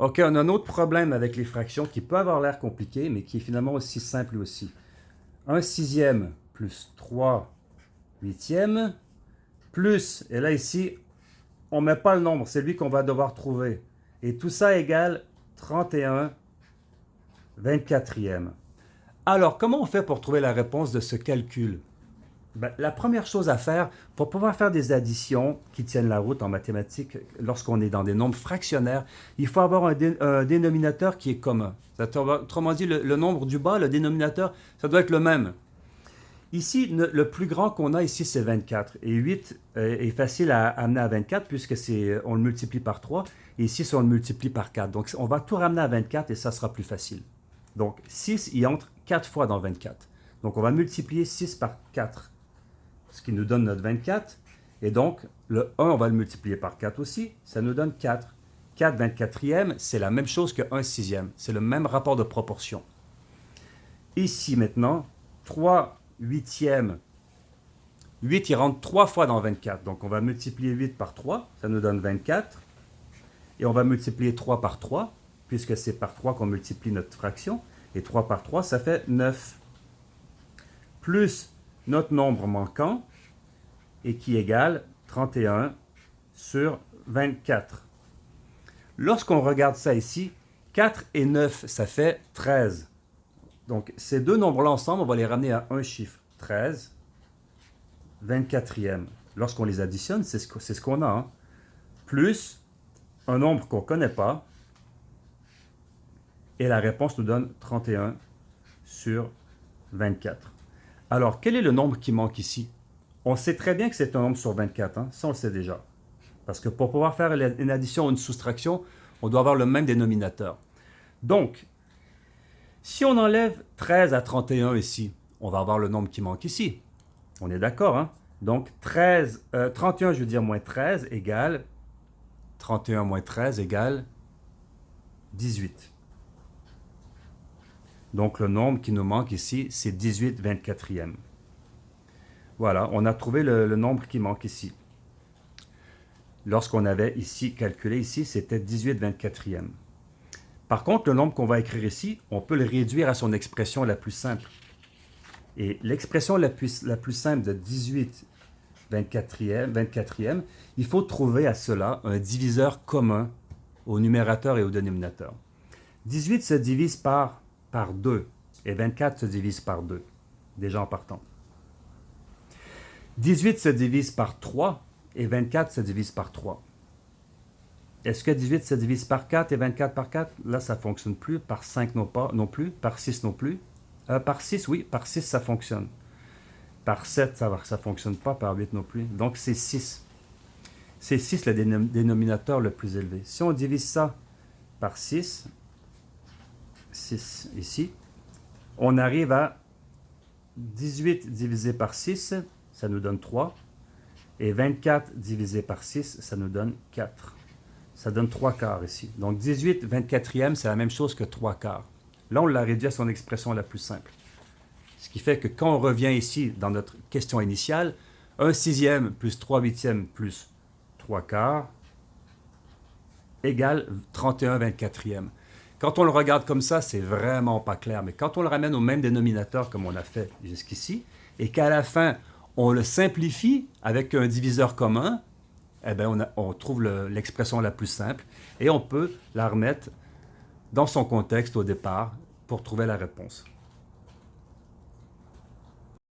OK, on a un autre problème avec les fractions qui peut avoir l'air compliqué, mais qui est finalement aussi simple aussi. 1 sixième plus 3 huitièmes plus, et là ici, on ne met pas le nombre, c'est lui qu'on va devoir trouver. Et tout ça égale 31 24e. Alors, comment on fait pour trouver la réponse de ce calcul? La première chose à faire, pour pouvoir faire des additions qui tiennent la route en mathématiques, lorsqu'on est dans des nombres fractionnaires, il faut avoir un dénominateur qui est commun. Autrement dit, le nombre du bas, le dénominateur, ça doit être le même. Ici, le plus grand qu'on a ici, c'est 24. Et 8 est facile à amener à 24 puisque on le multiplie par 3. Et ici, on le multiplie par 4. Donc, on va tout ramener à 24 et ça sera plus facile. Donc, 6, il entre 4 fois dans 24. Donc, on va multiplier 6 par 4, ce qui nous donne notre 24. Et donc, le 1, on va le multiplier par 4 aussi. Ça nous donne 4. 4 24e, c'est la même chose que 1 sixième. C'est le même rapport de proportion. Ici, maintenant, 3 huitièmes. 8, il rentre 3 fois dans 24. Donc, on va multiplier 8 par 3. Ça nous donne 24. Et on va multiplier 3 par 3, puisque c'est par 3 qu'on multiplie notre fraction. Et 3 par 3, ça fait 9. Plus notre nombre manquant, et qui égale 31 sur 24. Lorsqu'on regarde ça ici, 4 et 9, ça fait 13. Donc, ces deux nombres-là ensemble, on va les ramener à un chiffre. 13, 24e. Lorsqu'on les additionne, c'est ce qu'on a. Hein? Plus un nombre qu'on ne connaît pas. Et la réponse nous donne 31 sur 24. Alors, quel est le nombre qui manque ici? On sait très bien que c'est un nombre sur 24. Hein? Ça, on le sait déjà. Parce que pour pouvoir faire une addition ou une soustraction, on doit avoir le même dénominateur. Donc, si on enlève 13 à 31 ici, on va avoir le nombre qui manque ici. On est d'accord, hein? Donc, 31, je veux dire moins 13 égale 31 moins 13 égale 18. Donc, le nombre qui nous manque ici, c'est 18 24e. Voilà, on a trouvé le nombre qui manque ici. Lorsqu'on avait ici calculé ici, c'était 18 24e. Par contre, le nombre qu'on va écrire ici, on peut le réduire à son expression la plus simple. Et l'expression la plus simple de 18 24e, il faut trouver à cela un diviseur commun au numérateur et au dénominateur. 18 se divise par 2 et 24 se divise par 2, déjà en partant. 18 se divise par 3 et 24 se divise par 3. Est-ce que 18 se divise par 4 et 24 par 4? Là, ça ne fonctionne plus. Par 5 non plus. Par 6 non plus. Par 6, oui. Par 6, ça fonctionne. Par 7, ça ne fonctionne pas. Par 8 non plus. Donc, c'est 6. C'est 6 le dénominateur le plus élevé. Si on divise ça par 6 ici, on arrive à 18 divisé par 6, ça nous donne 3. Et 24 divisé par 6, ça nous donne 4. Ça donne 3 quarts ici. Donc 18 24e, c'est la même chose que 3 quarts. Là, on l'a réduit à son expression la plus simple. Ce qui fait que quand on revient ici dans notre question initiale, 1 sixième plus 3 huitièmes plus 3 quarts égale 31 24e. Quand on le regarde comme ça, c'est vraiment pas clair. Mais quand on le ramène au même dénominateur comme on a fait jusqu'ici, et qu'à la fin, on le simplifie avec un diviseur commun, eh bien, on trouve l'expression la plus simple et on peut la remettre dans son contexte au départ pour trouver la réponse.